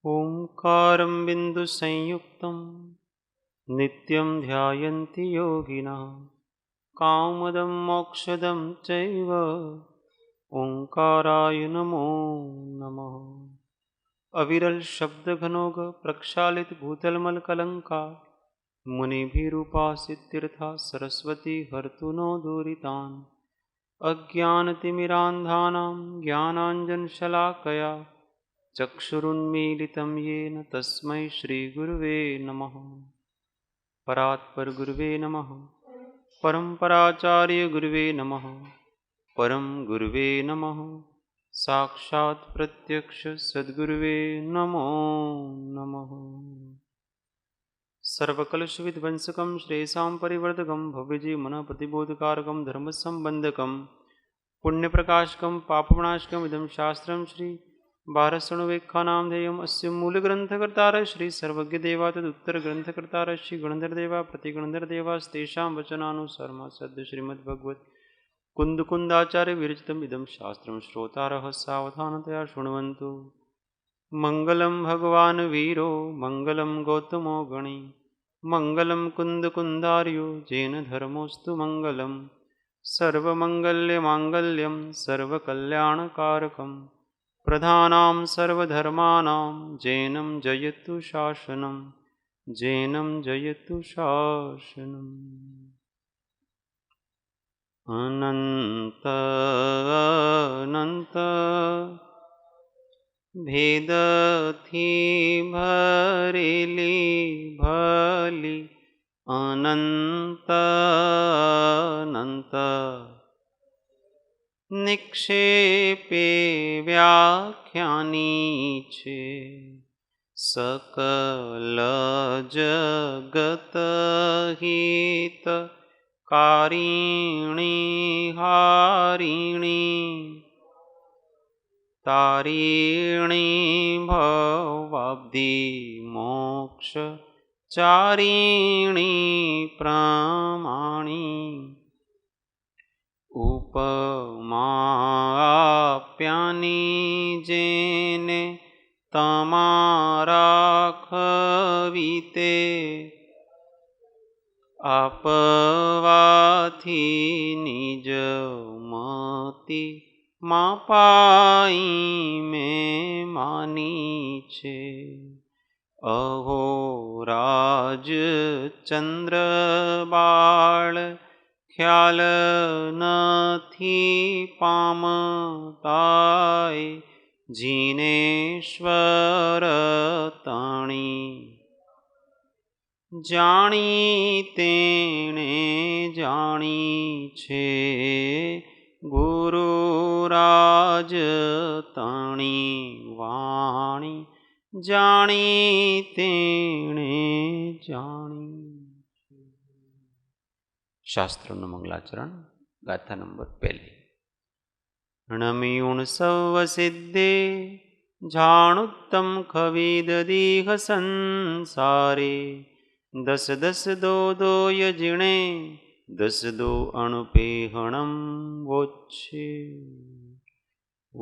ओंकारं बिन्दुसंयुक्तं नित्यं ध्यायन्ति योगिनः कामदं मोक्षदं चैव ओंकाराय नमो नमः। अविरल शब्द घनोग प्रक्षालित भूतलमल कलंका मुनिभिरूपासित तीर्था सरस्वती हर्तु नो दूरितान्। अज्ञानतिमिरान्धानां ज्ञानाञ्जनशलाकया चक्षुरुन्मीलितं येन तस्मै श्रीगुरुवे नमः। परात्परगुरुवे नमः। परम्पराचार्यगुरुवे नमः। परम गुरुवे नमः। साक्षात् प्रत्यक्ष सद्गुरुवे नमो नमः। सर्वकलुषविध्वंसकं श्रेयसां परिवर्धकं भव्यजीवमनः प्रतिबोधकारकं धर्मसंबन्धकं पुण्यप्रकाशकं पापविनाशकम् इदं शास्त्रं श्री भारतसणुवेख्यानामधेयम् अस्य मूलग्रन्थकर्तारः श्री सर्वज्ञदेवा तदुत्तरग्रन्थकर्तारः श्री गणधरदेवा प्रतिगणधरदेवास्तेषां वचनानुसारम् सद्य श्रीमद्भगवत् कुन्दकुन्दाचार्य विरचितम् इदं शास्त्रं श्रोतारः सावधानतया शृण्वन्तु। मङ्गलं भगवान् वीरो मङ्गलं गौतमो गणी मङ्गलं कुन्दकुन्दार्यो जैन धर्मोऽस्तु मङ्गलं। सर्वमङ्गल्यमाङ्गल्यं सर्वकल्याणकारकं प्रधानां सर्वधर्माणां जैनं जयतु शासनं जैनं जयतु शासनम्। अनन्त अनन्त भेदथी भरेली भली अनंत अनंत निक्षेपे व्याख्यानी छे सकल जगत हित कारिणी हारिणी तारिणी भवाब्धि मोक्ष चारिणी प्रमाणी उपमाप्यानी जेने तमारा खवीते आपवाथी निज मती मापाई में मानी छे। अहो राज चंद्र बाळ ख्याल नथी पामताय जिनेश्वर ताणी जाणी तेणे जाणी छे गुरुराज ताणी वाणी जाणी तेणे जाणी। शास्त्रों मंगलाचरण गाथा नंबर 1 णमियुण सव सिद्धे झाणुत्तम खवीदीह संसारे दस दस दो दो यजिणे दस दो अणुपेहणम वोच्छे। ओ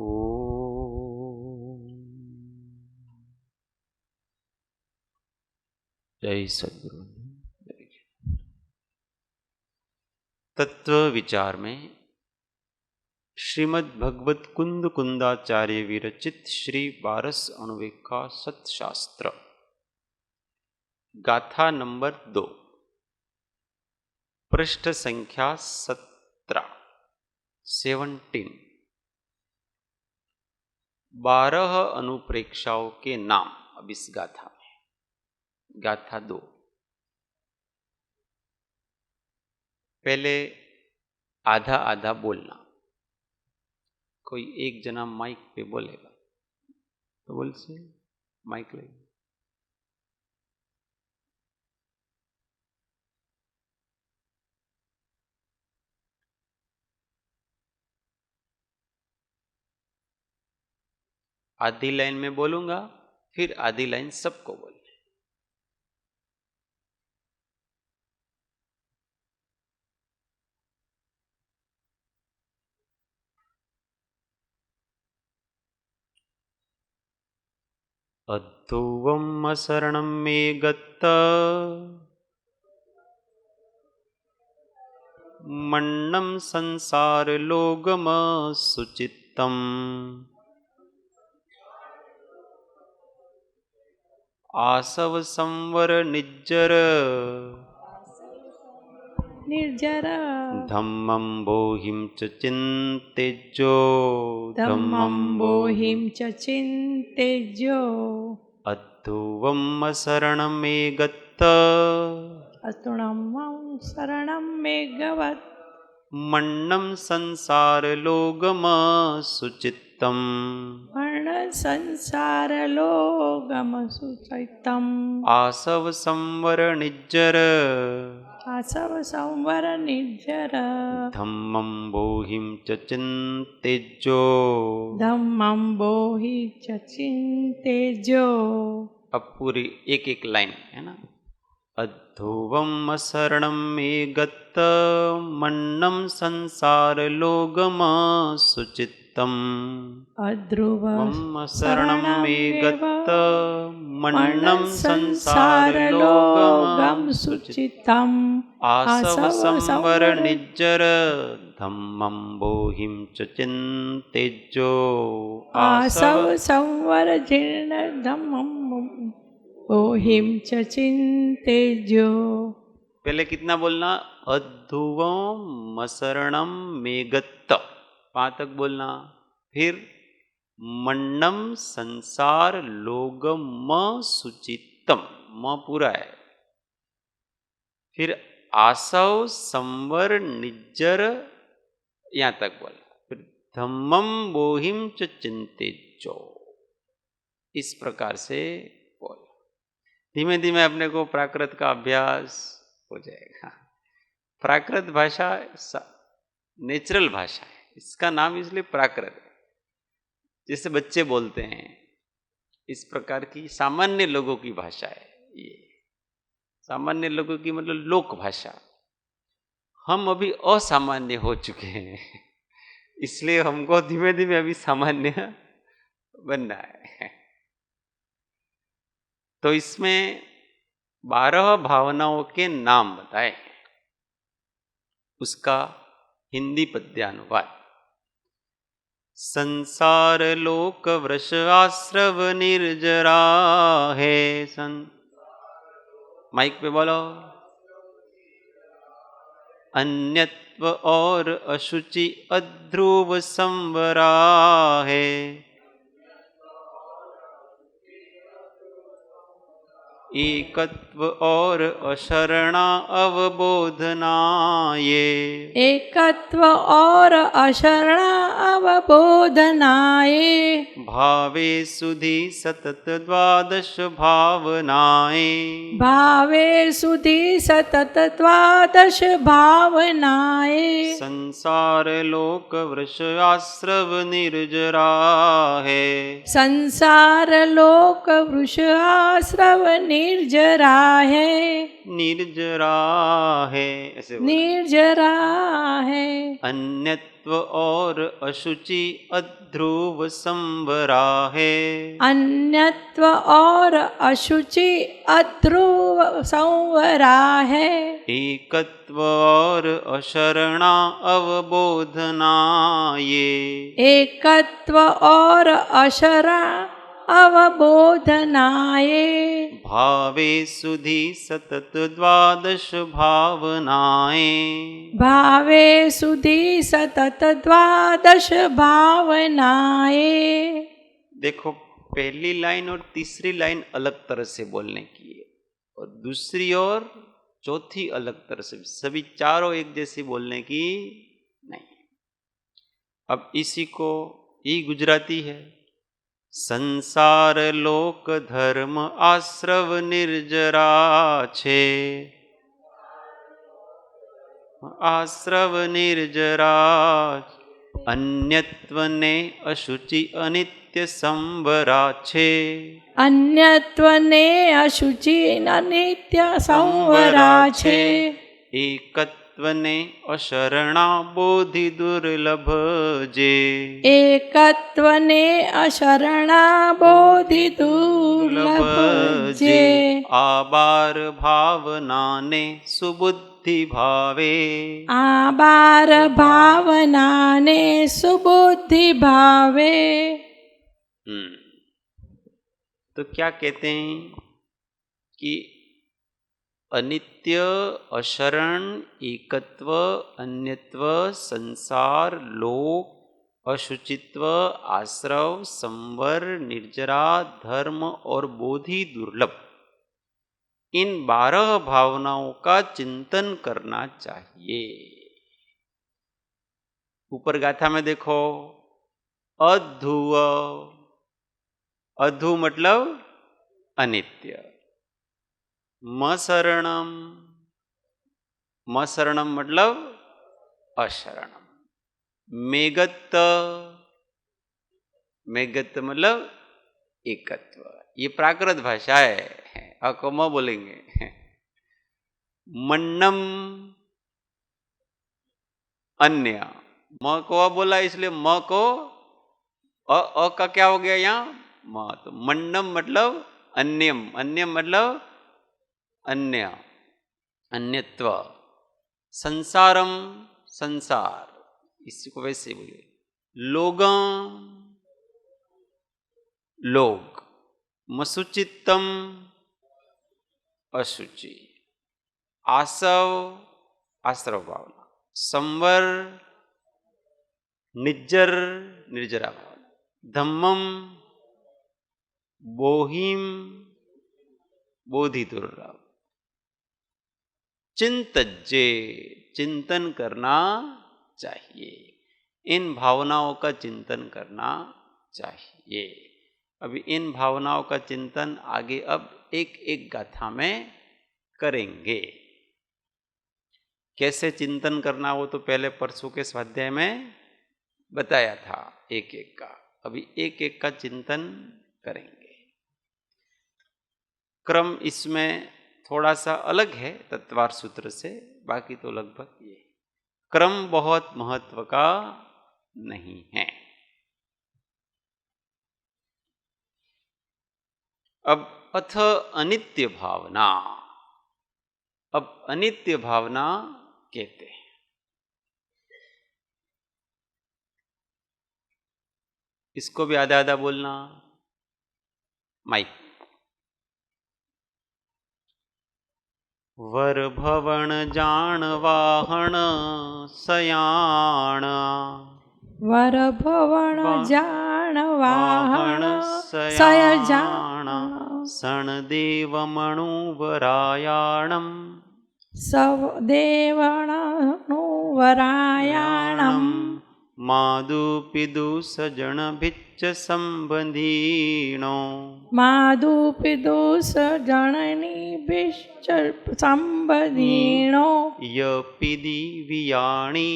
जय सद्गुरु। तत्व विचार में श्रीमद् भगवत कुंद कुंदाचार्य विरचित श्री बारस अणुवेखा सतशास्त्र गाथा नंबर 2 पृष्ठ संख्या 17 12 अनुप्रेक्षाओं के नाम अब इस गाथा में। गाथा 2 पहले आधा आधा बोलना। कोई एक जना माइक पे बोलेगा तो बोल से माइक ले। आधी लाइन में बोलूंगा फिर आधी लाइन सबको बोलना। अद्धुवम् अशरणं मे गत्त मन्नं संसारलोगमसुचित्तम् आसव संवर निज्जर धम्मं बोहिं च चिन्तेज्यो धम्मं बोहिं च चिन्तेज्यो अद्धुवम् अशरणं मे गत्त अतुणं शरणं मे गवत् मन्नं संसारलोगमसुचित्तम् संसारलोगमसुचित्तम् आसव संवर निज्जर आसव संवर निर्जर धम्मं बोहिं च चिन्तेज्यो धम्मं बोहि च चिन्तेज्यो। अब पूरी एक एक लाइन है ना। अद्धुवम् अशरणं मे गत्त मन्नं संसारलोगमसुचित्तम् अध्रुवम् शरणं मे गत्त मन्नं संसारलोगमसुचित्तम् आसव संवर निज्जर धम्मं बोहिं च चिन्तेज्यो आसव संवर जीर्ण धम्मं बोहिं च चिन्तेज्यो। पहले कितना बोलना? अद्धुवम् अशरणं मे गत्त, 5 तक बोलना। फिर मन्नं संसार लोगम सुचित्तम, म पूरा है। फिर आसव संवर निज्जर, यहाँ तक बोलना। फिर धम्मं बोहिं च चिन्तेज्यो, इस प्रकार से बोल। धीमे धीमे अपने को प्राकृत का अभ्यास हो जाएगा। प्राकृत भाषा नेचुरल भाषा है, इसका नाम इसलिए प्राकृत है। जैसे बच्चे बोलते हैं, इस प्रकार की सामान्य लोगों की भाषा है ये। सामान्य लोगों की मतलब लोक भाषा। हम अभी असामान्य हो चुके हैं, इसलिए हमको धीमे धीमे अभी सामान्य बनना है। तो इसमें 12 भावनाओं के नाम बताए हैं, उसका हिंदी पद्यानुवाद। संसार लोक वृष आश्रव निर्जरा है। माइक पे बोलो। अन्यत्व और अशुचि अध्रुव संवरा है। एकत्व और अशरणा अवबोधनाये। एकत्व और अशरणा अवबोधनाये। भावे सुधि सतत द्वादश भावनाए। भावे सुधि सतत द्वादश भावनाए। संसार लोक वृष आश्रव निर्जरा है। संसार लोक वृष आश्रव निर्जरा है। निर्जरा है, ऐसे बोला। निर्जरा है। अन्यत्व और अशुचि अध्रुव संवरा है। अन्यत्व और अशुचि अध्रुव संवरा है। एकत्व और अशरणा अवबोधनाये। एकत्व और अशरणा अवबोधनाये। भावे सुधि सतत द्वादश भावनाएं। भावे सुधि सतत द्वादश भावनाएं। देखो, पहली लाइन और तीसरी लाइन अलग तरह से बोलने की है, और दूसरी और चौथी अलग तरह से, सभी चारों एक जैसी बोलने की नहीं। अब इसी को ये गुजराती है। संसार लोक धर्म आश्रव निर्जरा छे। आश्रव निर्जरा। अन्यत्व ने अशुचि अनित्य संवरा छे। अन्यत्व ने अशुचि अनित्य संवरा छे। एकत्व एकत्वने अशरणा बोधि दुर्लभ जे एकत्वने अशरणा बोधि दुर्लभ जे आबार भावनाने सुबुद्धि भावे आबार भावनाने सुबुद्धि भावे। तो क्या कहते हैं कि अनित्य अशरण एकत्व अन्यत्व संसार लोक अशुचित्व आश्रव संवर निर्जरा धर्म और बोधि दुर्लभ, इन 12 भावनाओं का चिंतन करना चाहिए। ऊपर गाथा में देखो, अधुव, अधु मतलब अनित्य, मशरणम, मशरणम मतलब अशरणम, मेगत्त, मेगत्त मतलब एकत्व। ये प्राकृत भाषा है, अको म बोलेंगे। मन्नम अन्य, म को अ बोला इसलिए म को अ का क्या हो गया यहाँ म। तो मन्नम मतलब अन्यम, अन्यम मतलब अन्य, अन्यत्व। संसारम संसार, इसी को वैसे बोलिए। लोगम लोग, मसुचित्तम अशुचि, आसव आश्रव भावना, संवर निज्जर निर्जरा भावना, धम्मम बोहिम बोधि दुर्लभ, चिंतज्जे चिंतन करना चाहिए। इन भावनाओं का चिंतन करना चाहिए। अभी इन भावनाओं का चिंतन आगे अब एक एक गाथा में करेंगे। कैसे चिंतन करना वो तो पहले परसों के स्वाध्याय में बताया था, एक एक का। अभी एक एक का चिंतन करेंगे। क्रम इसमें थोड़ा सा अलग है तत्वार सूत्र से, बाकी तो लगभग ये। क्रम बहुत महत्व का नहीं है। अब अथ अनित्य भावना, अब अनित्य भावना कहते हैं। इसको भी आधा आधा बोलना, माइक। वर भवन जान वाहन सयाण, वर भवन जान वाहन सयजान, सणदेव मणुवरायाणम सदेवणनुवरायाणम, मादुपिदु सजन भिच्च संबंधीनो, मादुपिदु सजननी भिश्च संबंधीनो, यपिदि वियाणि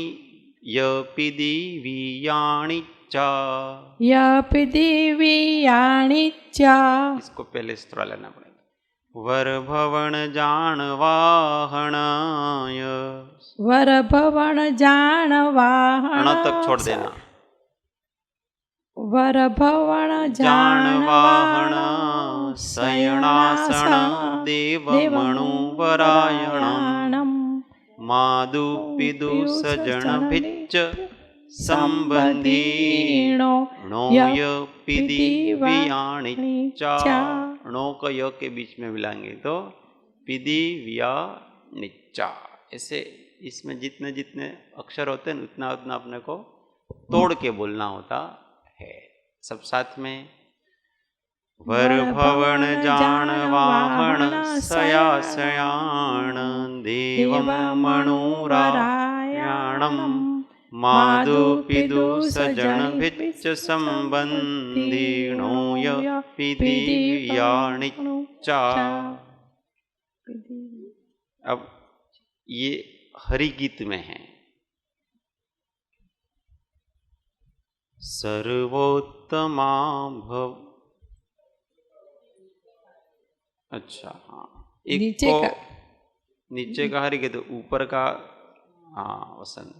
यपिदि वियाणि चा, यपिदि वियाणि चा। इसको पहले स्त्रा लेना पड़ेगा। वर भवन जान वाहनाय, वर भवन जान वाहन तक छोड़ देना। वर भवन जान वाहन शयनासन देव मणुवरायणम, मादुपिदु सजन भिच्च संबंधीनो, यपिदि वियाणि चा। णो को य के बीच में मिलाएंगे तो पिदि विया निच्चा। ऐसे इसमें जितने जितने अक्षर होते हैं उतना उतना अपने को तोड़ के बोलना होता है। सब साथ में। वर भवन जान वाहन सया सयाण, देवम मणुरायाणम, मादुपिदु सजन भिच्च संबंधीनो, यपिदि वियाणि चा। अब ये हरि गीत में है। सर्वोत्तमा भव, अच्छा हाँ, एक नीचे को का नीचे का हरि गीत, ऊपर का हाँ वसंत।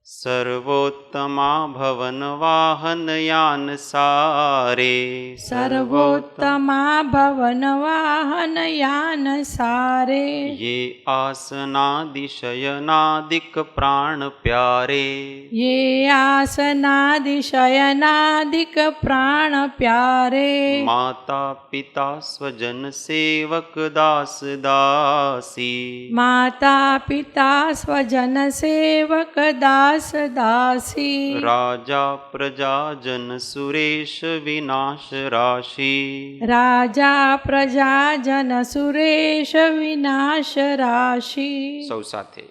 सर्वोत्तमा भवन वाहन यान सारे, सर्वोत्तमा भवन वाहन यान सारे, ये आसनादिशयनादिक प्राण प्यारे, ये आसनादिशयनादिक प्राण प्यारे, माता पिता स्वजन सेवक दास दासी, माता पिता स्वजन सेवक दास दासी, राजा प्रजा जन सुरेश विनाश राशि, राजा प्रजा जन सुरेश विनाश राशि। सौ साथे।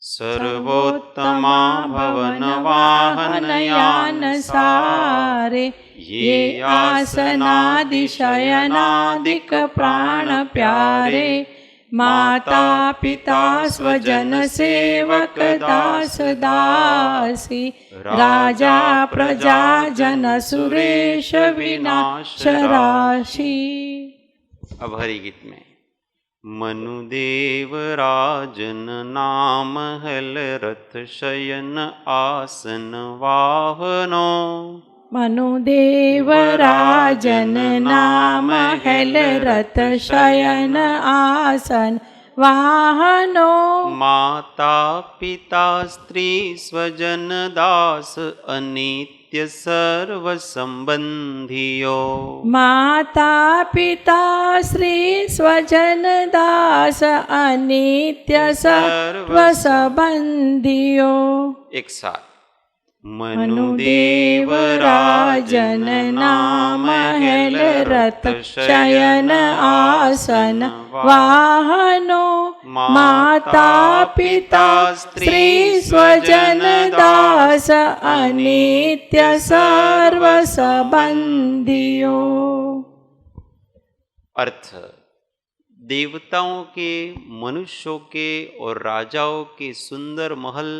सर्वोत्तमा भवन वाहन यान सारे, ये आसनादिशयनादिक प्राण प्यारे, माता पिता स्वजन सेवक दास दासी, राजा प्रजा जन सुरेश विनाश राशि। अब हरि गीत में मनुदेव राजन नाम हल रथ शयन आसन वाहनो, मनुदेव राजन नाम हेल रथ शयन आसन वाहनो, माता पिता स्त्री स्वजन दास अनित्य सर्व संबंधियो, माता पिता श्री स्वजन दास अनित्य सर्व संबंधियो। एक साथ। मनुदेव राजन नाम हेल रथ शयन आसन वाहनो, माता पिता स्त्री स्वजन दास अनित्य सर्व संबंधियो। अर्थ देवताओं के, मनुष्यों के और राजाओं के सुंदर महल,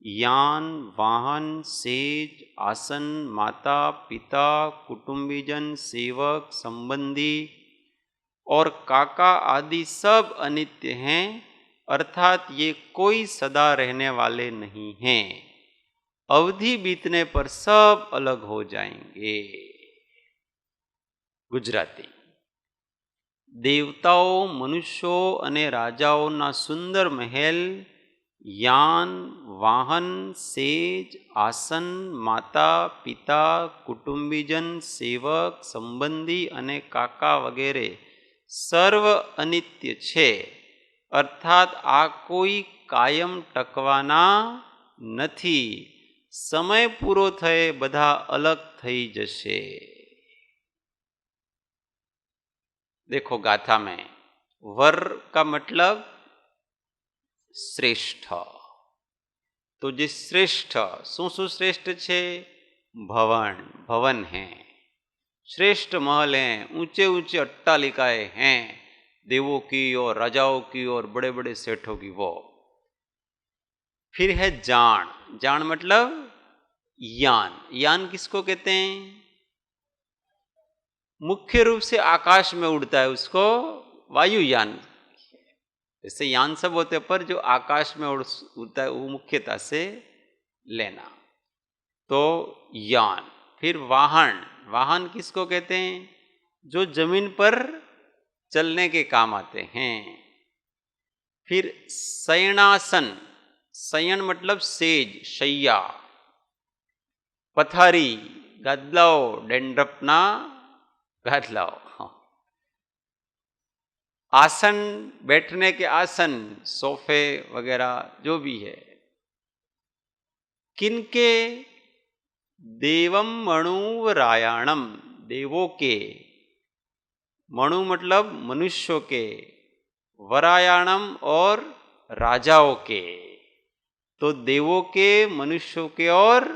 यान, वाहन, सेज, आसन, माता पिता, कुटुंबीजन, सेवक, संबंधी और काका आदि सब अनित्य हैं, अर्थात ये कोई सदा रहने वाले नहीं हैं। अवधि बीतने पर सब अलग हो जाएंगे। गुजराती। देवताओं, मनुष्यों અને રાજાઓના સુંદર મહેલ, यान, वाहन, सेज, आसन, माता पिता, कुटुंबीजन, सेवक, संबंधी અને કાકા વગેરે સર્વ અનિત્ય છે, અર્થાત આ કોઈ કાયમ ટકવાના નથી. समय પૂરો થયે બધા अलग થઈ જશે. देखो गाथा में वर का मतलब श्रेष्ठ, तो जे श्रेष्ठ शू श्रेष्ठ छे? भवन, भवन हैं, श्रेष्ठ महल हैं, ऊंचे ऊंचे अट्टालिकाएं हैं, देवों की और राजाओं की और बड़े बड़े सेठों की वो। फिर है जान, जान मतलब यान, यान किसको कहते हैं? मुख्य रूप से आकाश में उड़ता है उसको वायुयान। जैसे यान सब होते पर जो आकाश में उड़ता है वो मुख्यता से लेना, तो यान। फिर वाहन, वाहन किसको कहते हैं? जो जमीन पर चलने के काम आते हैं। फिर शयनासन, शयन मतलब सेज, शैया, पथारी, गादलाओ, डेंड्रपना गादलाओ, आसन, बैठने के आसन, सोफे वगैरह जो भी है। किनके? देवम मणुवरायाणम, देवों के, मणु मतलब मनुष्यों के, वरायाणम और राजाओं के। तो देवों के, मनुष्यों के और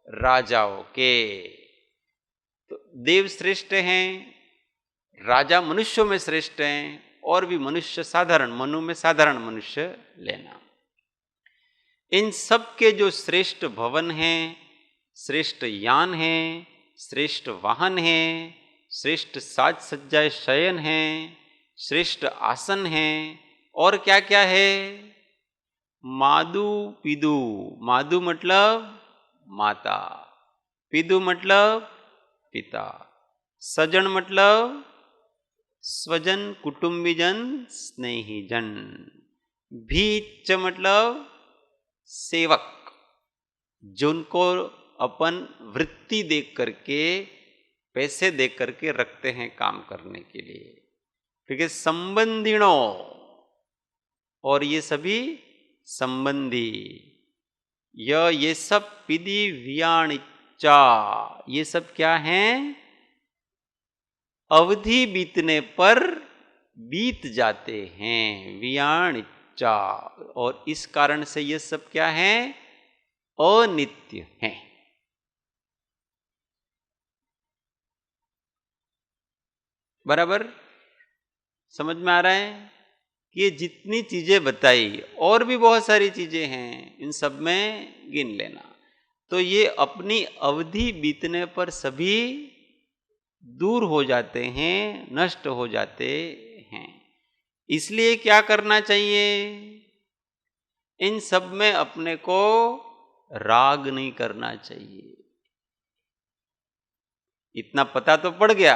राजाओं के। तो देव श्रेष्ठ हैं, राजा मनुष्यों में श्रेष्ठ हैं, और भी मनुष्य साधारण, मनु में साधारण मनुष्य लेना। इन सब के जो श्रेष्ठ भवन हैं, श्रेष्ठ यान हैं, श्रेष्ठ वाहन हैं, श्रेष्ठ साज सज्जाए शयन हैं, श्रेष्ठ आसन हैं, और क्या क्या है? मादु पिदु। मादु मतलब माता, पिदु मतलब पिता, सजन मतलब स्वजन, कुटुंबीजन, स्नेहीजन, भीच मतलब सेवक, जिनको अपन वृत्ति देख करके, पैसे दे करके रखते हैं काम करने के लिए। ठीक है, संबंधिणों, और ये सभी संबंधी, ये सब पिदी वियाणिचा, ये सब क्या हैं? अवधि बीतने पर बीत जाते हैं, वियाणिचा, और इस कारण से ये सब क्या है? अनित्य हैं। बराबर समझ में आ रहा है कि ये जितनी चीजें बताई, और भी बहुत सारी चीजें हैं, इन सब में गिन लेना। तो ये अपनी अवधि बीतने पर सभी दूर हो जाते हैं, नष्ट हो जाते हैं। इसलिए क्या करना चाहिए? इन सब में अपने को राग नहीं करना चाहिए। इतना पता तो पड़ गया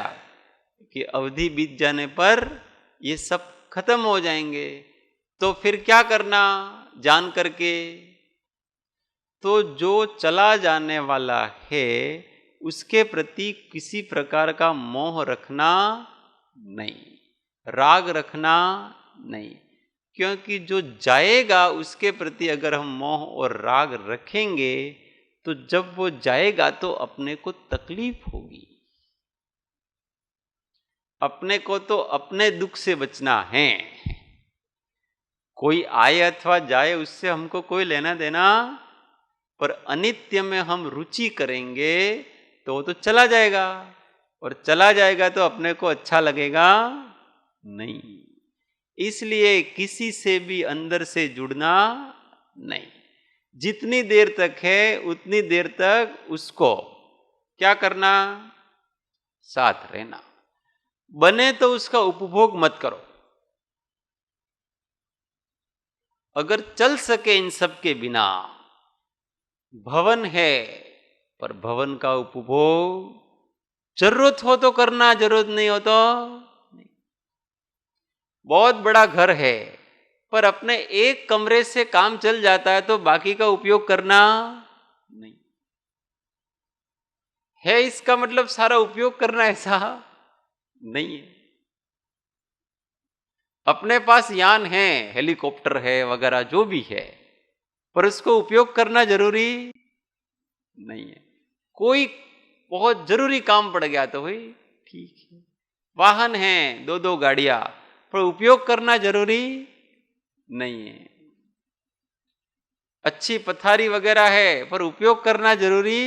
कि अवधि बीत जाने पर ये सब खत्म हो जाएंगे। तो फिर क्या करना जान करके? तो जो चला जाने वाला है उसके प्रति किसी प्रकार का मोह रखना नहीं, राग रखना नहीं। क्योंकि जो जाएगा उसके प्रति अगर हम मोह और राग रखेंगे तो जब वो जाएगा तो अपने को तकलीफ होगी। अपने को तो अपने दुख से बचना है। कोई आए अथवा जाए उससे हमको कोई लेना देना, पर अनित्य में हम रुचि करेंगे तो वो तो चला जाएगा, और चला जाएगा तो अपने को अच्छा लगेगा नहीं। इसलिए किसी से भी अंदर से जुड़ना नहीं। जितनी देर तक है उतनी देर तक उसको क्या करना? साथ रहना। बने तो उसका उपभोग मत करो। अगर चल सके इन सब के बिना, भवन है पर भवन का उपभोग जरूरत हो तो करना, जरूरत नहीं हो तो नहीं। बहुत बड़ा घर है पर अपने एक कमरे से काम चल जाता है तो बाकी का उपयोग करना नहीं है। इसका मतलब सारा उपयोग करना ऐसा नहीं है। अपने पास यान है, हेलीकॉप्टर है वगैरह जो भी है, पर उसको उपयोग करना जरूरी नहीं है। कोई बहुत जरूरी काम पड़ गया तो भाई ठीक है। वाहन है, दो दो गाड़ियां, पर उपयोग करना जरूरी नहीं है। अच्छी पथारी वगैरह है पर उपयोग करना जरूरी,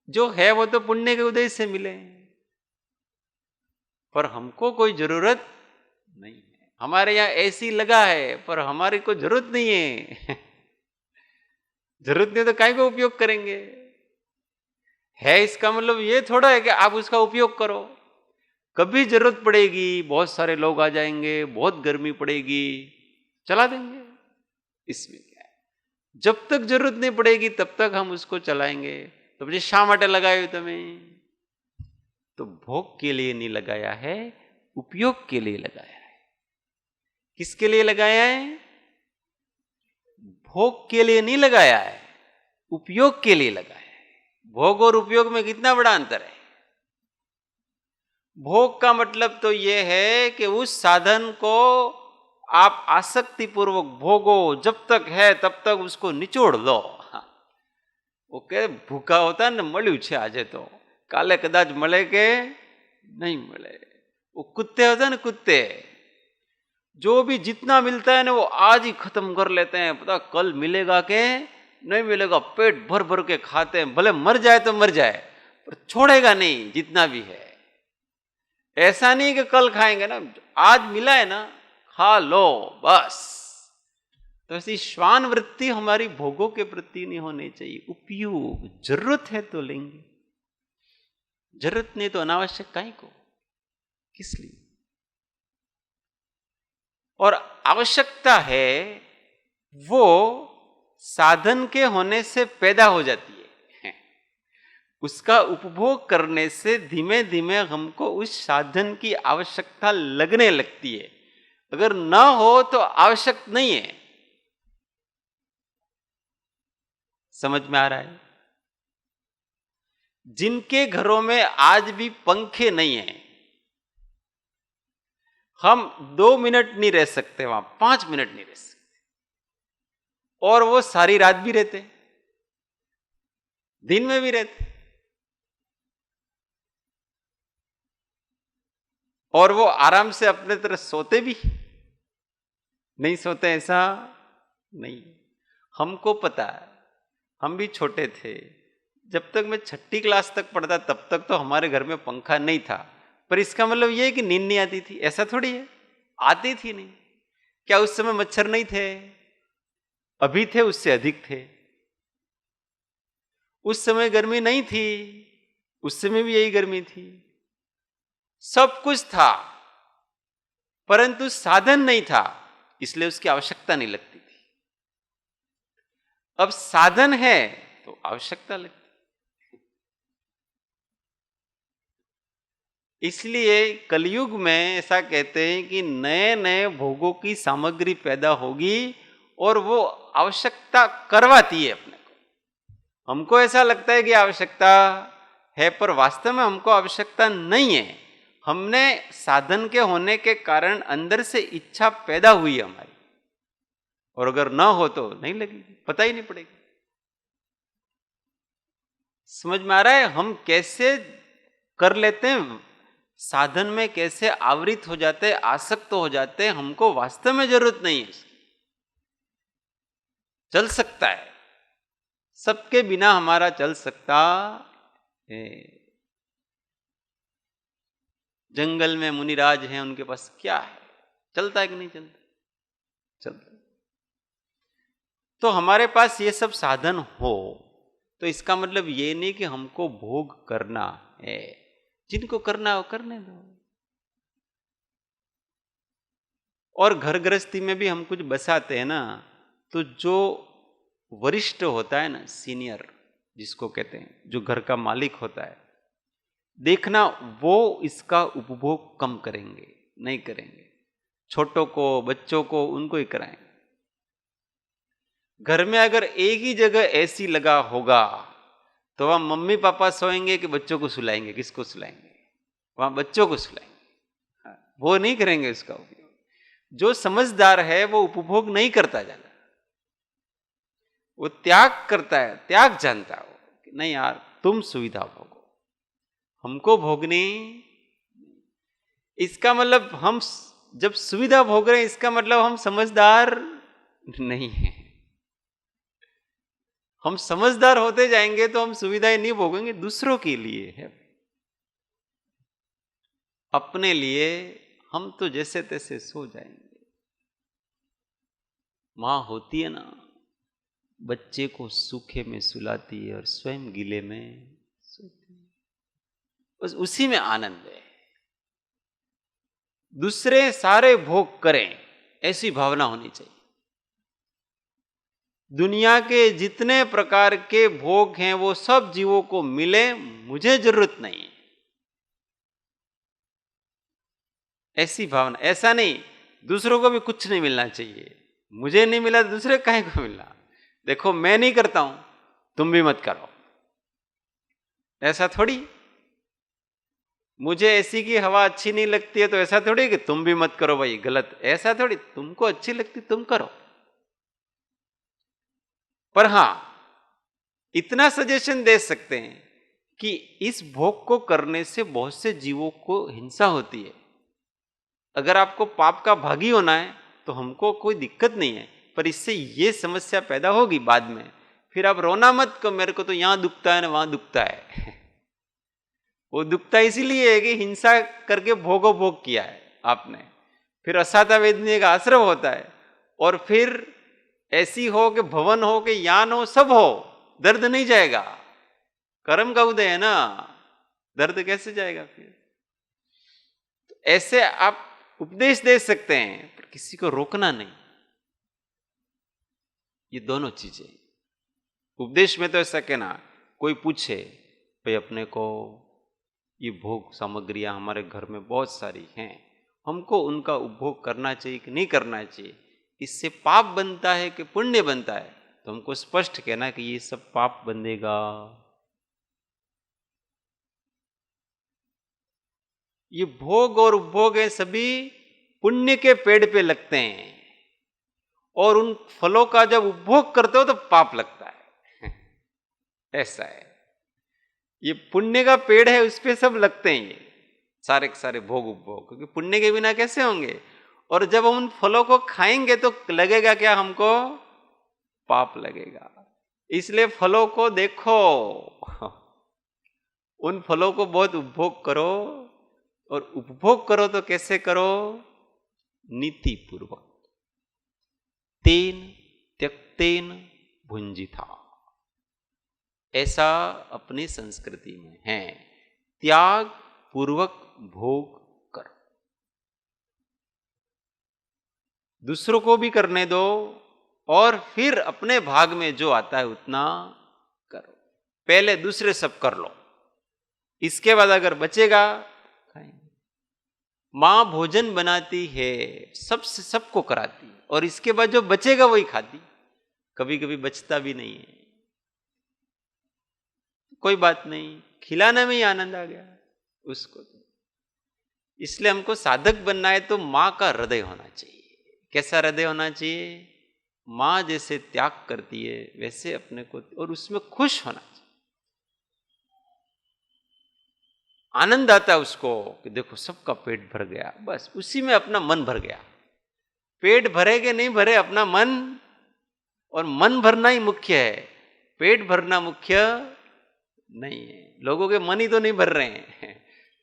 जो है वो तो पुण्य के उदय से मिले, पर हमको कोई जरूरत नहीं है। हमारे यहाँ एसी लगा है पर हमारी को जरूरत नहीं है। जरूरत नहीं तो काहे को उपयोग करेंगे? है इसका मतलब ये थोड़ा है कि आप उसका उपयोग करो। कभी जरूरत पड़ेगी, बहुत सारे लोग आ जाएंगे, बहुत गर्मी पड़ेगी, चला देंगे। इसमें क्या है? जब तक जरूरत नहीं पड़ेगी तब तक हम उसको चलाएंगे। तो मुझे शा માટે लगाया तुम्हें? तो भोग के लिए नहीं लगाया है, उपयोग के लिए लगाया है। किसके लिए लगाया है? भोग के लिए नहीं लगाया है, उपयोग के लिए लगाया है। भोग और उपयोग में कितना बड़ा अंतर है। भोग का मतलब तो यह है कि उस साधन को आप आसक्ति पूर्वक भोगो, जब तक है तब तक उसको निचोड़ लो। वो के भूखा होता ने मळ्યું છે આજે तो काले कदाच મળે के नहीं મળે। वो कुत्ते होते ना, कुत्ते जो भी जितना मिलता है ना वो आज ही खत्म कर लेते हैं, पता कल मिलेगा के नहीं मिलेगा, पेट भर भर के खाते हैं, भले मर जाए तो मर जाए पर छोड़ेगा नहीं जितना भी है। ऐसा नहीं कि कल खाएंगे ना, आज मिला है ना खा लो बस। तो ऐसी श्वान वृत्ति हमारी भोगों के प्रति नहीं होनी चाहिए। उपयोग, जरूरत है तो लेंगे, जरूरत नहीं तो अनावश्यक काहे को, किस लिए? और आवश्यकता है वो साधन के होने से पैदा हो जाती है। उसका उपभोग करने से धीमे धीमे हमको उस साधन की आवश्यकता लगने लगती है। अगर ना हो तो आवश्यक नहीं है। समझ में आ रहा है? जिनके घरों में आज भी पंखे नहीं है, हम 2 मिनट नहीं रह सकते वहां, 5 मिनट नहीं रह सकते, और वो सारी रात भी रहते, दिन में भी रहते, और वो आराम से अपने तरह सोते भी नहीं सोते, ऐसा नहीं। हमको पता है, हम भी छोटे थे, जब तक मैं 6ठी क्लास तक पढ़ता तब तक तो हमारे घर में पंखा नहीं था। पर इसका मतलब यह है कि नींद नहीं आती थी, ऐसा थोड़ी है, आती थी नहीं। क्या उस समय मच्छर नहीं थे? अभी थे, उससे अधिक थे। उस समय गर्मी नहीं थी, उस समय भी यही गर्मी थी। सब कुछ था, परंतु साधन नहीं था, इसलिए उसकी आवश्यकता नहीं लगती थी। अब साधन है तो आवश्यकता लगती। इसलिए कलयुग में ऐसा कहते हैं कि नए नए भोगों की सामग्री पैदा होगी और वो आवश्यकता करवाती है अपने को। हमको ऐसा लगता है कि आवश्यकता है, पर वास्तव में हमको आवश्यकता नहीं है। हमने साधन के होने के कारण अंदर से इच्छा पैदा हुई है हमारी, और अगर ना हो तो नहीं लगेगी, पता ही नहीं पड़ेगी। समझ में आ रहा है हम कैसे कर लेते हैं, साधन में कैसे आवृत हो जाते, आसक्त हो जाते। हमको वास्तव में जरूरत नहीं है इसकी। चल सकता है, सबके बिना हमारा चल सकता है। जंगल में मुनिराज हैं, उनके पास क्या है, चलता है कि नहीं चलता? चलता। तो हमारे पास ये सब साधन हो तो इसका मतलब ये नहीं कि हमको भोग करना है। जिनको करना हो करने दो। और घर गृहस्थी में भी हम कुछ बसाते हैं ना, तो जो वरिष्ठ होता है ना, सीनियर जिसको कहते हैं, जो घर का मालिक होता है, देखना वो इसका उपभोग कम करेंगे, नहीं करेंगे। छोटों को, बच्चों को, उनको ही कराएंगे। घर में अगर एक ही जगह एसी लगा होगा तो वहां मम्मी पापा सोएंगे कि बच्चों को सुलाएंगे? किसको सुलाएंगे? वहां बच्चों को सुलाएंगे। वो नहीं करेंगे उसका उपयोग। जो समझदार है वो उपभोग नहीं करता ज्यादा, वो त्याग करता है, त्याग जानता है कि नहीं यार तुम सुविधा भोगो, हमको भोगनी। इसका मतलब हम जब सुविधा भोग रहे हैं, इसका मतलब हम समझदार नहीं है। हम समझदार होते जाएंगे तो हम सुविधाएं नहीं भोगेंगे, दूसरों के लिए है। अपने लिए हम तो जैसे तैसे सो जाएंगे। मां होती है ना, बच्चे को सूखे में सुलाती है और स्वयं गीले में सोती है, बस उसी में आनंद है। दूसरे सारे भोग करें, ऐसी भावना होनी चाहिए। दुनिया के जितने प्रकार के भोग हैं वो सब जीवों को मिले, मुझे जरूरत नहीं है, ऐसी भावना। ऐसा नहीं दूसरों को भी कुछ नहीं मिलना चाहिए, मुझे नहीं मिला दूसरे काहे को मिलना। देखो मैं नहीं करता हूं, तुम भी मत करो, ऐसा थोड़ी। मुझे एसी की हवा अच्छी नहीं लगती है तो ऐसा थोड़ी कि तुम भी मत करो भाई, गलत। ऐसा थोड़ी, तुमको अच्छी लगती तुम करो। पर हां इतना सजेशन दे सकते हैं कि इस भोग को करने से बहुत से जीवों को हिंसा होती है। अगर आपको पाप का भागी होना है तो हमको कोई दिक्कत नहीं है, पर इससे ये समस्या पैदा होगी बाद में। फिर आप रोना मत कि मेरे को तो यहां दुखता है ना वहां दुखता है। वो दुखता इसीलिए है कि हिंसा करके भोगो भोग किया है आपने। फिर असाता वेदनी का आश्रम होता है, और फिर ऐसी हो कि भवन हो कि यान हो, सब हो, दर्द नहीं जाएगा। कर्म का उदय है ना, दर्द कैसे जाएगा फिर? तो ऐसे आप उपदेश दे सकते हैं पर किसी को रोकना नहीं। ये दोनों चीजें। उपदेश में तो ऐसा कहना, कोई पूछे भाई अपने को ये भोग सामग्रियां हमारे घर में बहुत सारी हैं, हमको उनका उपभोग करना चाहिए कि नहीं करना चाहिए, इससे पाप बनता है कि पुण्य बनता है, तो हमको स्पष्ट कहना कि ये सब पाप बंधेगा। ये भोग और उपभोग है सभी पुण्य के पेड़ पे लगते हैं, और उन फलों का जब उपभोग करते हो तो पाप लगता है। ऐसा है, ये पुण्य का पेड़ है, उस पे सब लगते हैं ये सारे के सारे भोग उपभोग, क्योंकि पुण्य के बिना कैसे होंगे। और जब हम उन फलों को खाएंगे तो लगेगा क्या, हमको पाप लगेगा। इसलिए फलों को देखो, उन फलों को बहुत उपभोग करो, और उपभोग करो तो कैसे करो, नीति पूर्वक। तेन त्यक्तेन भुंजिता, ऐसा अपनी संस्कृति में है। त्याग पूर्वक भोग करो, दूसरों को भी करने दो, और फिर अपने भाग में जो आता है उतना करो। पहले दूसरे सब कर लो, इसके बाद अगर बचेगा खाएंगे। मां भोजन बनाती है, सबसे सबको कराती है, और इसके बाद जो बचेगा वही खाती। कभी कभी बचता भी नहीं है, कोई बात नहीं, खिलाने में ही आनंद आ गया उसको तो। इसलिए हमको साधक बनना है तो मां का हृदय होना चाहिए। कैसा हृदय होना चाहिए, मां जैसे त्याग करती है वैसे अपने को, और उसमें खुश होना चाहिए। आनंद आता है उसको कि देखो सबका पेट भर गया, बस उसी में अपना मन भर गया। पेट भरे कि नहीं भरे, अपना मन, और मन भरना ही मुख्य है, पेट भरना मुख्य नहीं है। लोगों के मन ही तो नहीं भर रहे हैं,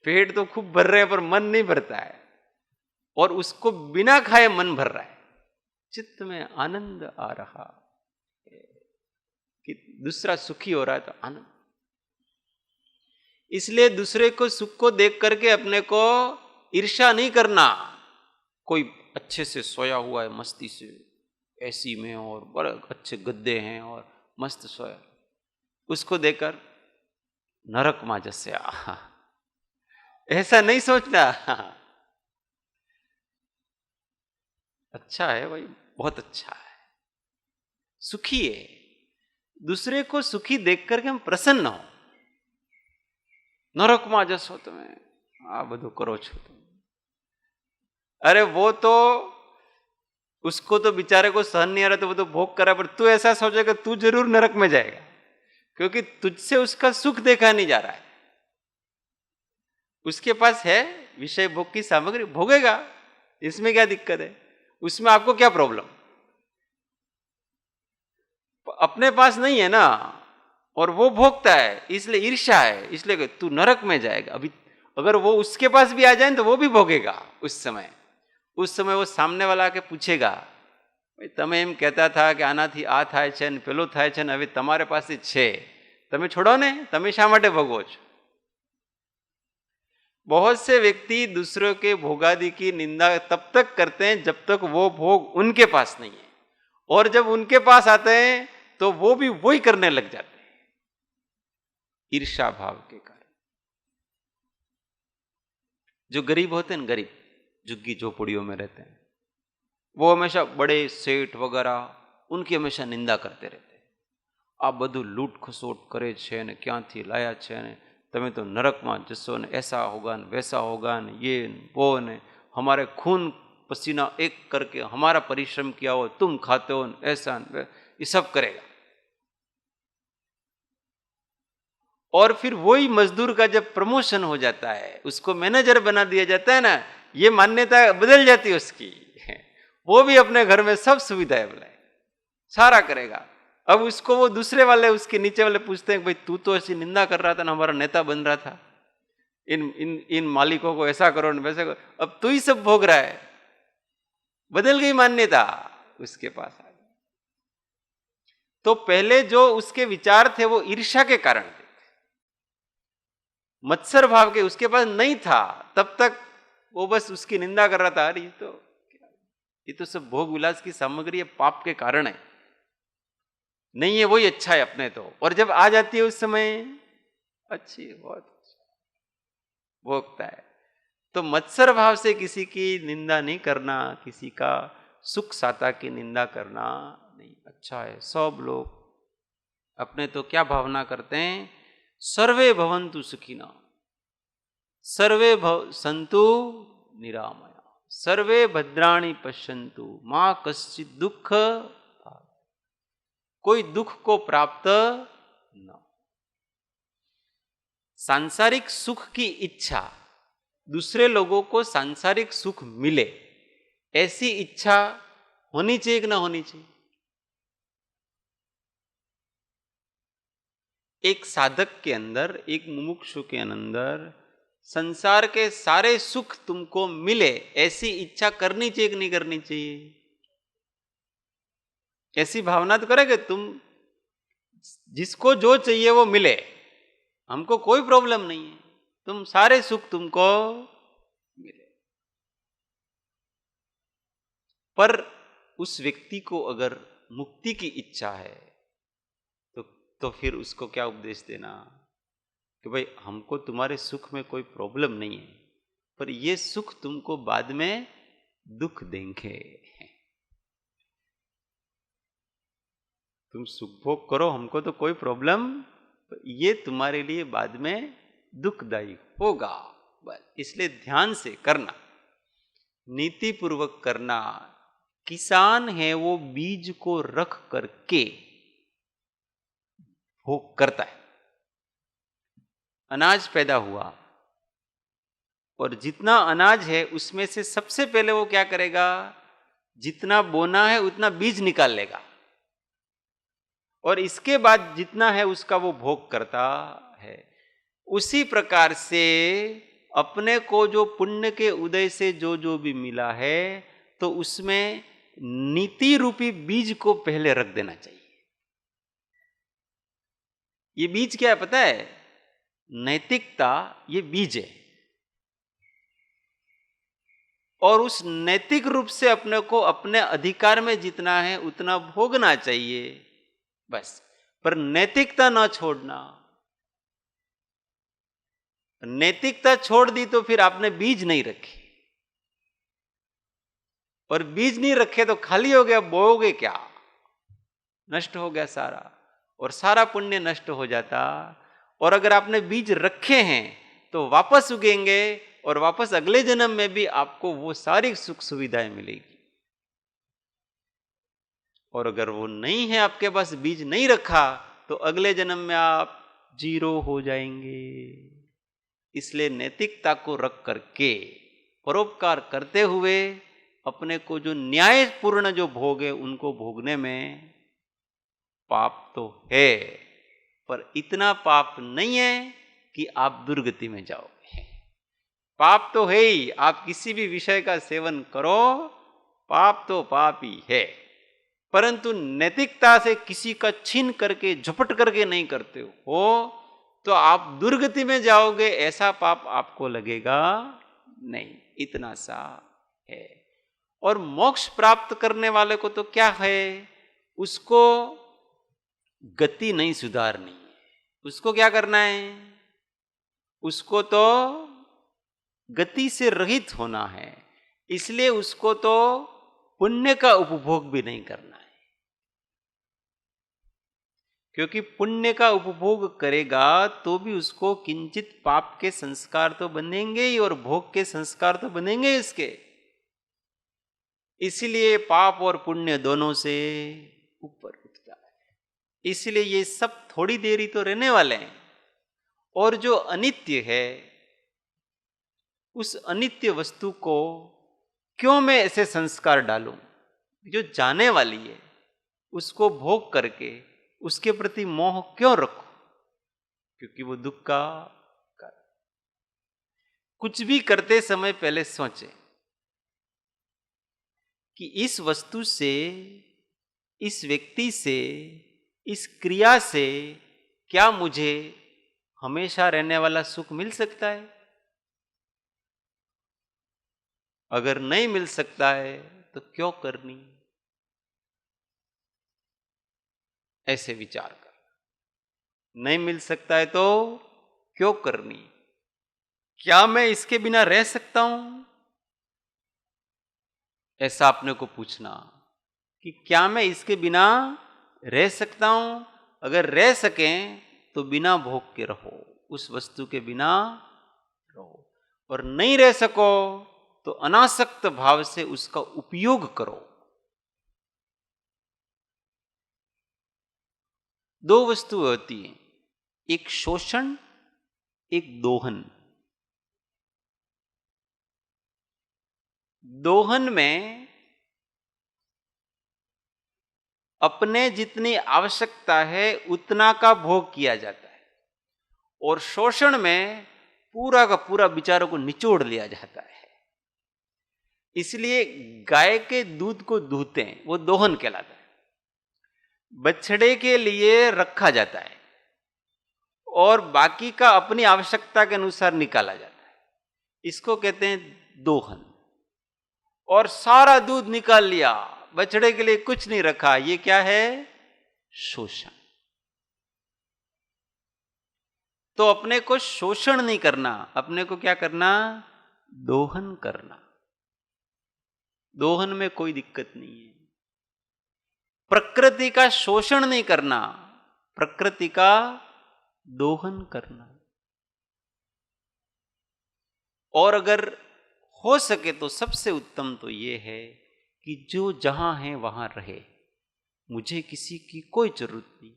पेट तो खूब भर रहे हैं पर मन नहीं भरता है, और उसको बिना खाए मन भर रहा है। चित्त में आनंद आ रहा है कि दूसरा सुखी हो रहा है तो आनंद। इसलिए दूसरे को सुख को देख करके अपने को ईर्ष्या नहीं करना। कोई अच्छे से सोया हुआ है मस्ती से एसी में, और बड़े अच्छे गद्दे हैं और मस्त सोया, उसको देखकर नरक मां जैसे ऐसा नहीं सोचना। अच्छा है भाई, बहुत अच्छा है, सुखी है। दूसरे को सुखी देख करके हम प्रसन्न हो। नरकમાં જશો તમે, આ બધું કરો છો તમે। अरे वो तो, उसको तो बेचारे को सहन नहीं आ रहा तो वो तो भोग करा, पर तू ऐसा सोचेगा तू जरूर नरक में जाएगा, क्योंकि तुझसे उसका सुख देखा नहीं जा रहा है। उसके पास है विषय भोग की सामग्री, भोगेगा, इसमें क्या दिक्कत है, उसमें आपको क्या प्रॉब्लम। अपने पास नहीं है ना, और वो भोगता है, इसलिए ईर्ष्या है, इसलिए तू नरक में जाएगा। अभी अगर वो उसके पास भी आ जाए तो वो भी भोगेगा। उस समय वो सामने वाला आके पूछेगा, भाई તમે એમ કહેતા था कि આનાથી આ થાય છે ને પેલો થાય છે ને, હવે તમારે પાસે છે, તમે છોડો ને, તમે શા માટે ભોગવો છો। बहुत से व्यक्ति दूसरों के भोगादि की निंदा तब तक करते हैं जब तक वो भोग उनके पास नहीं है, और जब उनके पास आते हैं तो वो भी वही करने लग जाते हैं, ईर्ष्या भाव के कारण। जो गरीब होते हैं, गरीब झुग्गी झोपड़ियों में रहते हैं, वो हमेशा बड़े सेठ वगैरह उनकी हमेशा निंदा करते रहते हैं। आ બધું लूट खसोट करे छे ने, क्यांथी लाया छे ने, तमे तो नरक में जसो ने, ऐसा होगा ने वैसा होगा ने, ये वो ने, हमारे खून पसीना एक करके हमारा परिश्रम किया हो तुम खाते हो ने, ऐसा ने, ये सब करेगा। और फिर वही मजदूर का जब प्रमोशन हो जाता है, उसको मैनेजर बना दिया जाता है ना, ये मान्यता बदल जाती है उसकी। वो भी अपने घर में सब सुविधाएं बुलाए, सारा करेगा। अब उसको वो दूसरे वाले, उसके नीचे वाले पूछते हैं, भाई तू तो ऐसी निंदा कर रहा था ना, हमारा नेता बन रहा था, इन मालिकों को ऐसा करो न वैसा करो, अब तू ही सब भोग रहा है। बदल गई मान्यता, उसके पास आ गई। तो पहले जो उसके विचार थे वो ईर्ष्या के कारण थे, मत्सर भाव के, उसके पास नहीं था, तब तक वो बस उसकी निंदा कर रहा था, अरे ये तो सब भोग विलास की सामग्री है, पाप के कारण है, नहीं है वही अच्छा है अपने तो। और जब आ जाती है उस समय अच्छी है, बहुत भोगता है। तो मत्सर भाव से किसी की निंदा नहीं करना, किसी का सुख साता की निंदा करना नहीं अच्छा है। सब लोग अपने तो क्या भावना करते हैं, सर्वे भवन्तु सुखिना, सर्वे सन्तु निरामया, सर्वे भद्राणि पश्यन्तु मां कश्चित् दुख, कोई दुख को प्राप्त न। सांसारिक सुख की इच्छा, दूसरे लोगों को सांसारिक सुख मिले, ऐसी इच्छा होनी चाहिए कि ना होनी चाहिए? एक साधक के अंदर, एक मुमुक्षु के अंदर संसार के सारे सुख तुमको मिले, ऐसी इच्छा करनी चाहिए कि नहीं करनी चाहिए? ऐसी भावना तो करे कि तुम जिसको जो चाहिए वो मिले, हमको कोई प्रॉब्लम नहीं है, तुम सारे सुख तुमको मिले। पर उस व्यक्ति को अगर मुक्ति की इच्छा है तो फिर उसको क्या उपदेश देना कि भाई हमको तुम्हारे सुख में कोई प्रॉब्लम नहीं है, पर ये सुख तुमको बाद में दुख देंगे। तुम सुख भोग करो, हमको तो कोई प्रॉब्लम, ये तुम्हारे लिए बाद में दुखदायी होगा। बस इसलिए ध्यान से करना, नीति पूर्वक करना। किसान है वो बीज को रख करके भोग करता है। अनाज पैदा हुआ और जितना अनाज है उसमें से सबसे पहले वो क्या करेगा, जितना बोना है उतना बीज निकाल लेगा, और इसके बाद जितना है उसका वो भोग करता है। उसी प्रकार से अपने को जो पुण्य के उदय से जो जो भी मिला है, तो उसमें नीति रूपी बीज को पहले रख देना चाहिए। ये बीज क्या है पता है? नैतिकता, ये बीज है। और उस नैतिक रूप से अपने को अपने अधिकार में जितना है उतना भोगना चाहिए बस। पर नैतिकता ना छोड़ना। नैतिकता छोड़ दी तो फिर आपने बीज नहीं रखे, और बीज नहीं रखे तो खाली हो गया, बोओगे क्या? नष्ट हो गया सारा, और सारा पुण्य नष्ट हो जाता। और अगर आपने बीज रखे हैं तो वापस उगेंगे, और वापस अगले जन्म में भी आपको वो सारी सुख सुविधाएं मिलेगी। और अगर वो नहीं है, आपके पास बीज नहीं रखा, तो अगले जन्म में आप जीरो हो जाएंगे। इसलिए नैतिकता को रख करके परोपकार करते हुए अपने को जो न्यायपूर्ण जो भोग है उनको भोगने में पाप तो है, पर इतना पाप नहीं है कि आप दुर्गति में जाओगे। पाप तो है ही, आप किसी भी विषय का सेवन करो, पाप तो पाप ही है, परंतु नैतिकता से किसी का छीन करके झपट करके नहीं करते हो तो आप दुर्गति में जाओगे, ऐसा पाप आपको लगेगा नहीं, इतना सा है। और मोक्ष प्राप्त करने वाले को तो क्या है, उसको गति नहीं सुधारनी है। उसको क्या करना है, उसको तो गति से रहित होना है। इसलिए उसको तो पुण्य का उपभोग भी नहीं करना है, क्योंकि पुण्य का उपभोग करेगा तो भी उसको किंचित पाप के संस्कार तो बनेंगे ही, और भोग के संस्कार तो बनेंगे इसके। इसलिए पाप और पुण्य दोनों से ऊपर उठता है। इसलिए ये सब थोड़ी देरी तो रहने वाले हैं। और जो अनित्य है, उस अनित्य वस्तु को क्यों मैं ऐसे संस्कार डालूं? जो जाने वाली है उसको भोग करके उसके प्रति मोह क्यों रखो? क्योंकि वो दुख का कारण। कुछ भी करते समय पहले सोचें कि इस वस्तु से, इस व्यक्ति से, इस क्रिया से क्या मुझे हमेशा रहने वाला सुख मिल सकता है? अगर नहीं मिल सकता है तो क्यों करनी, ऐसे विचार कर। नहीं मिल सकता है तो क्यों करनी, क्या मैं इसके बिना रह सकता हूं, ऐसा अपने को पूछना कि क्या मैं इसके बिना रह सकता हूं। अगर रह सकें तो बिना भोग के रहो, उस वस्तु के बिना रहो, और नहीं रह सको तो अनासक्त भाव से उसका उपयोग करो। दो वस्तु होती हैं, एक शोषण, एक दोहन। दोहन में अपने जितनी आवश्यकता है उतना का भोग किया जाता है, और शोषण में पूरा का पूरा विचारों को निचोड़ लिया जाता है। इसलिए गाय के दूध को दूहते हैं, वो दोहन कहलाता है। बछड़े के लिए रखा जाता है और बाकी का अपनी आवश्यकता के अनुसार निकाला जाता है, इसको कहते हैं दोहन। और सारा दूध निकाल लिया, बछड़े के लिए कुछ नहीं रखा, ये क्या है, शोषण। तो अपने को शोषण नहीं करना, अपने को क्या करना, दोहन करना। दोहन में कोई दिक्कत नहीं है। प्रकृति का शोषण नहीं करना, प्रकृति का दोहन करना। और अगर हो सके तो सबसे उत्तम तो यह है कि जो जहां है वहां रहे, मुझे किसी की कोई जरूरत नहीं।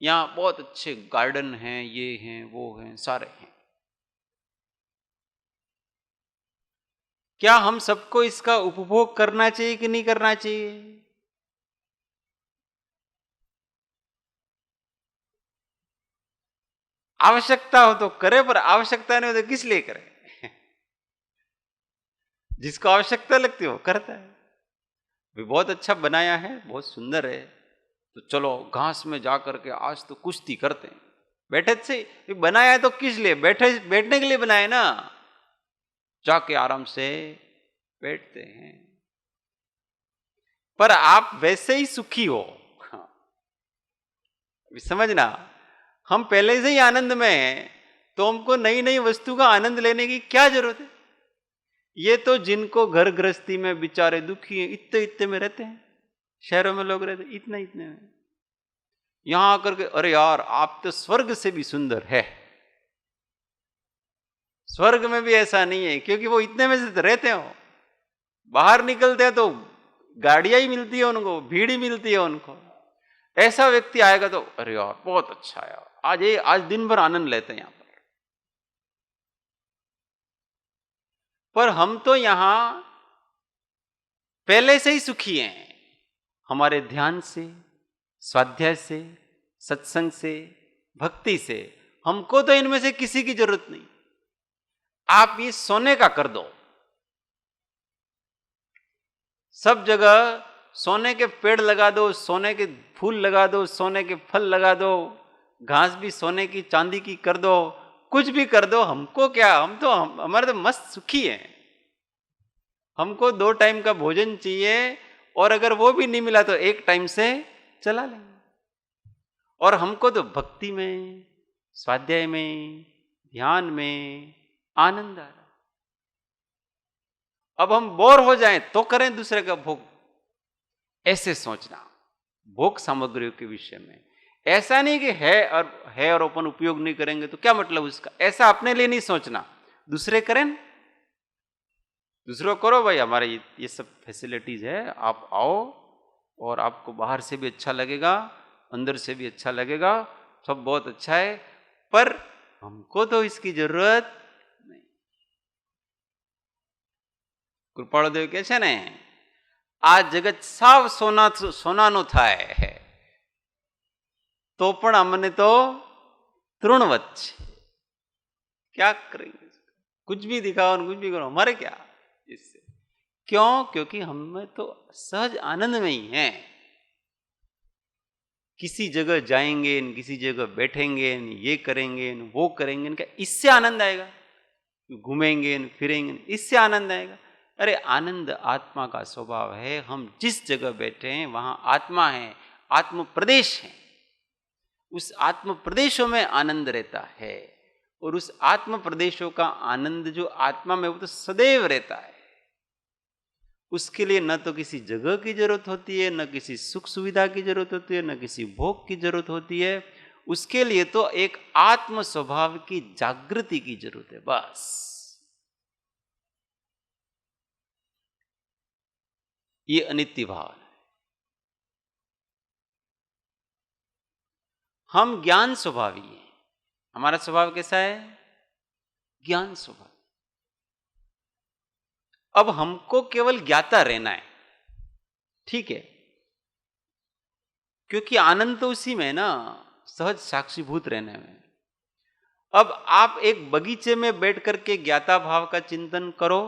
यहां बहुत अच्छे गार्डन हैं, ये हैं, वो हैं, सारे हैं। क्या हम सबको इसका उपभोग करना चाहिए कि नहीं करना चाहिए? आवश्यकता हो तो करे, पर आवश्यकता नहीं हो तो किस लिए करे? जिसको आवश्यकता लगती है वो करता है। भी बहुत अच्छा बनाया है, बहुत सुंदर है, तो चलो घास में जाकर के आज तो कुश्ती करते हैं। बैठे से बनाया है तो किस लिए, बैठने के लिए बनाया ना, जाके आराम से बैठते हैं। पर आप वैसे ही सुखी हो, समझना, हम पहले से ही आनंद में हैं, तो हमको नई नई वस्तु का आनंद लेने की क्या जरूरत है? ये तो जिनको घर गृहस्थी में बेचारे दुखी हैं, इतने इतने में रहते हैं, शहरों में लोग रहते इतने इतने में, यहां आकर के अरे यार आप तो स्वर्ग से भी सुंदर है। स्वर्ग में भी ऐसा नहीं है, क्योंकि वो इतने में से रहते हो। बाहर निकलते हैं तो गाड़ियां ही मिलती है उनको, भीड़ ही मिलती है उनको। ऐसा व्यक्ति आएगा तो अरे यार बहुत अच्छा है, आज दिन भर आनंद लेते हैं यहां पर हम तो यहां पहले से ही सुखी हैं, हमारे ध्यान से, स्वाध्याय से, सत्संग से, भक्ति से। हमको तो इनमें से किसी की जरूरत नहीं। आप ये सोने का कर दो, सब जगह सोने के पेड़ लगा दो, सोने के फूल लगा दो, सोने के फल लगा दो, घास भी सोने की चांदी की कर दो, कुछ भी कर दो, हमको क्या, हमारे तो मस्त सुखी है। हमको 2 टाइम का भोजन चाहिए, और अगर वो भी नहीं मिला तो 1 टाइम से चला लेंगे। और हमको तो भक्ति में, स्वाध्याय में, ध्यान में आनंद आ रहा। अब हम बोर हो जाएं तो करें दूसरे का भोग, ऐसे सोचना भोग सामग्रियों के विषय में। ऐसा नहीं कि है और अपन उपयोग नहीं करेंगे तो क्या मतलब उसका, ऐसा अपने लिए नहीं सोचना। दूसरे करें, दूसरों करो भाई, हमारे ये सब फैसिलिटीज है, आप आओ और आपको बाहर से भी अच्छा लगेगा, अंदर से भी अच्छा लगेगा, सब बहुत अच्छा है, पर हमको तो इसकी जरूरत नहीं। કૃપાળુદેવ કહે છે ને, આ જગત સાવ સોનાનું થાય तो પણ અમને તો तृणवत છે। क्या करेंगे, कुछ भी दिखाओ, कुछ भी करो, हमारे क्या इससे? क्यों? क्योंकि हमें तो सहज आनंद में ही है। किसी जगह जाएंगे, किसी जगह बैठेंगे, ये करेंगे, वो करेंगे, क्या इससे आनंद आएगा? घूमेंगे फिरेंगे, इससे आनंद आएगा? अरे आनंद आत्मा का स्वभाव है। हम जिस जगह बैठे हैं वहां आत्मा है, आत्म प्रदेश है। उस आत्म प्रदेशों में आनंद रहता है, और उस आत्म प्रदेशों का आनंद जो आत्मा में वो तो सदैव रहता है। उसके लिए न तो किसी जगह की जरूरत होती है, न किसी सुख सुविधा की जरूरत होती है, न किसी भोग की जरूरत होती है। उसके लिए तो एक आत्म स्वभाव की जागृति की जरूरत है, बस। ये अनित्य भाव है। हम ज्ञान स्वभावी हैं। हमारा स्वभाव कैसा है? ज्ञान स्वभाव। अब हमको केवल ज्ञाता रहना है, ठीक है, क्योंकि आनंद तो उसी में है ना, सहज साक्षीभूत रहने में। अब आप एक बगीचे में बैठ करके ज्ञाता भाव का चिंतन करो,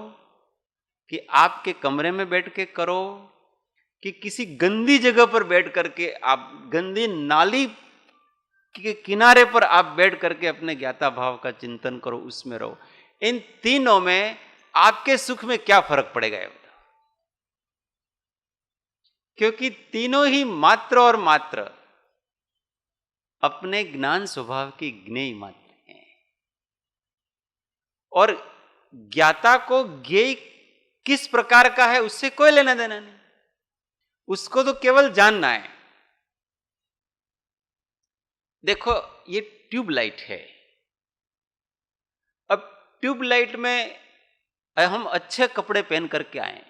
कि आपके कमरे में बैठ के करो, कि किसी गंदी जगह पर बैठ करके, आप गंदी नाली के किनारे पर आप बैठ करके अपने ज्ञाता भाव का चिंतन करो, उसमें रहो। इन तीनों में आपके सुख में क्या फर्क पड़ेगा ये बताओ? क्योंकि तीनों ही मात्र और मात्र अपने ज्ञान स्वभाव के ज्ञेय मात्र हैं। और ज्ञाता को ज्ञेय किस प्रकार का है उससे कोई लेना देना नहीं, उसको तो केवल जानना है। देखो ये ट्यूबलाइट है। अब ट्यूबलाइट में हम अच्छे कपड़े पहन करके आए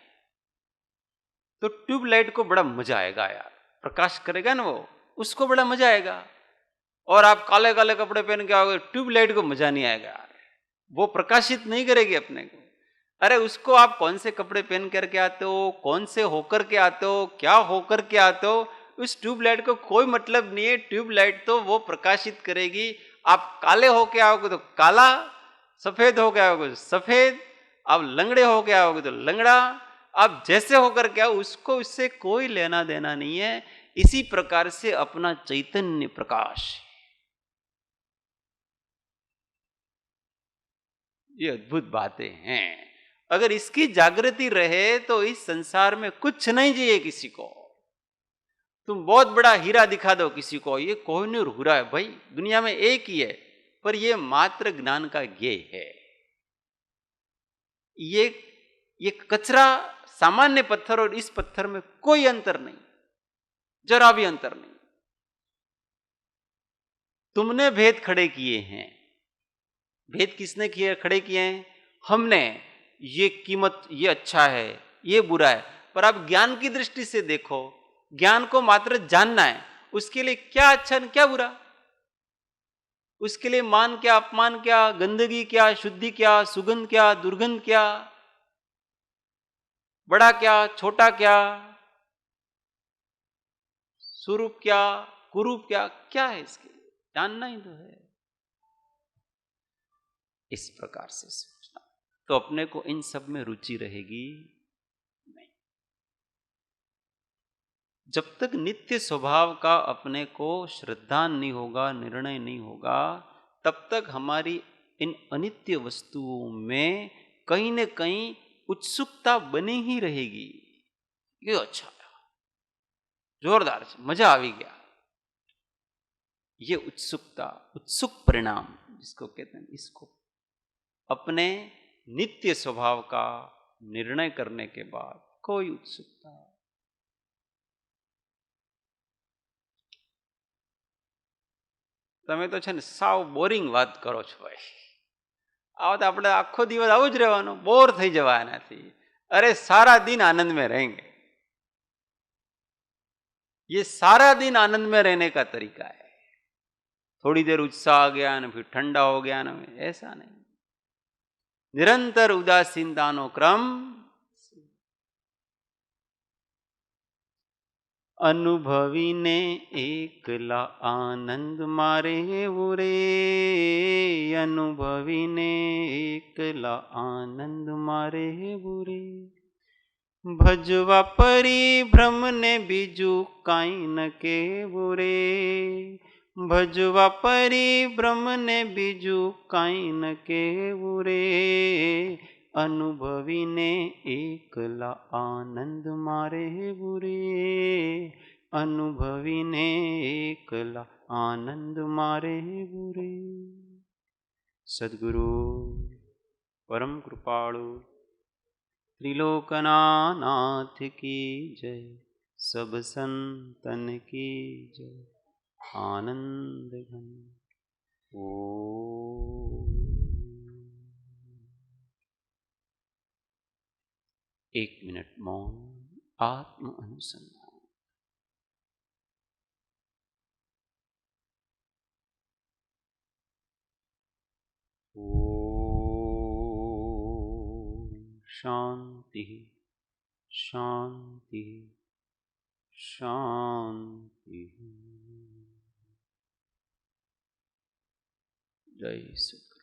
तो ट्यूबलाइट को बड़ा मजा आएगा यार, प्रकाश करेगा ना वो, उसको बड़ा मजा आएगा। और आप काले काले कपड़े पहन के आओगे, ट्यूबलाइट को मजा नहीं आएगा यार, वो प्रकाशित नहीं करेगी अपने को। अरे उसको आप कौन से कपड़े पहन करके आते हो, कौन से होकर के आते हो, क्या होकर के आते हो, उस ट्यूबलाइट को कोई मतलब नहीं है। ट्यूबलाइट तो वो प्रकाशित करेगी। आप काले होके आओगे तो काला, सफेद होके आओगे तो सफेद, आप लंगड़े होके आओगे तो लंगड़ा, आप जैसे होकर के आओ, उसको इससे कोई लेना देना नहीं है। इसी प्रकार से अपना चैतन्य प्रकाश, ये अद्भुत बातें हैं। अगर इसकी जागृति रहे तो इस संसार में कुछ नहीं चाहिए किसी को। तुम बहुत बड़ा हीरा दिखा दो किसी को, ये कोहिनूर हीरा है भाई, दुनिया में एक ही है, पर ये मात्र ज्ञान का ज्ञेय है। ये कचरा, सामान्य पत्थर और इस पत्थर में कोई अंतर नहीं, जरा भी अंतर नहीं। तुमने भेद खड़े किए हैं। भेद किसने किए खड़े किए हैं? हमने। ये कीमत, ये अच्छा है, ये बुरा है। पर आप ज्ञान की दृष्टि से देखो, ज्ञान को मात्र जानना है। उसके लिए क्या अच्छा क्या बुरा, उसके लिए मान क्या, अपमान क्या, गंदगी क्या, शुद्धि क्या, सुगंध क्या, दुर्गंध क्या, बड़ा क्या, छोटा क्या, स्वरूप क्या, कुरूप क्या, क्या है इसके लिए? जानना ही तो है। इस प्रकार से सोचना तो अपने को इन सब में रुचि रहेगी नहीं। जब तक नित्य स्वभाव का अपने को श्रद्धा नहीं होगा, निर्णय नहीं होगा, तब तक हमारी इन अनित्य वस्तुओं में कहीं न कहीं उत्सुकता बनी ही रहेगी। ये अच्छा, जोरदार, मजा आ गया। ये उत्सुकता, उत्सुक परिणाम जिसको कहते हैं, इसको अपने नित्य स्वभाव का निर्णय करने के बाद कोई उत्सुकता, તમે તો છે ને સાવ બોરિંગ વાત કરો છો ભાઈ. આવો તો આપણે આખો દિવસ આવું જ રહેવાનું, બોર થઈ જવા એનાથી. अरे सारा दिन आनंद में रहेंगे, ये सारा दिन आनंद में रहने का तरीका है. थोड़ी देर उत्साह आ गया ना, फिर ठंडा हो गया ना, ऐसा नहीं. निरंतर उदासीनतानो क्रम. अनुभवीने एकला आनंद मारे रे, अनुभवीने एकला आनंद मारे रे. भजवा परिभ्रम ने बीजू काई न के बुरे, भजवा परिभ्रम ने बीजू काई न के बुरे, अनुभवी ने एकला आनंद मारे बुरे, अनुभवी ने एकला आनंद मारे बुरे। सद्गुरु परम कृपाळु त्रिलोकनाथ की जय, सब संतन की जय। आनंद घन ओम। 1 मिनट मौन आत्म अनुसंधान। ओम शांति शांति शांति। जय सद्गुरु।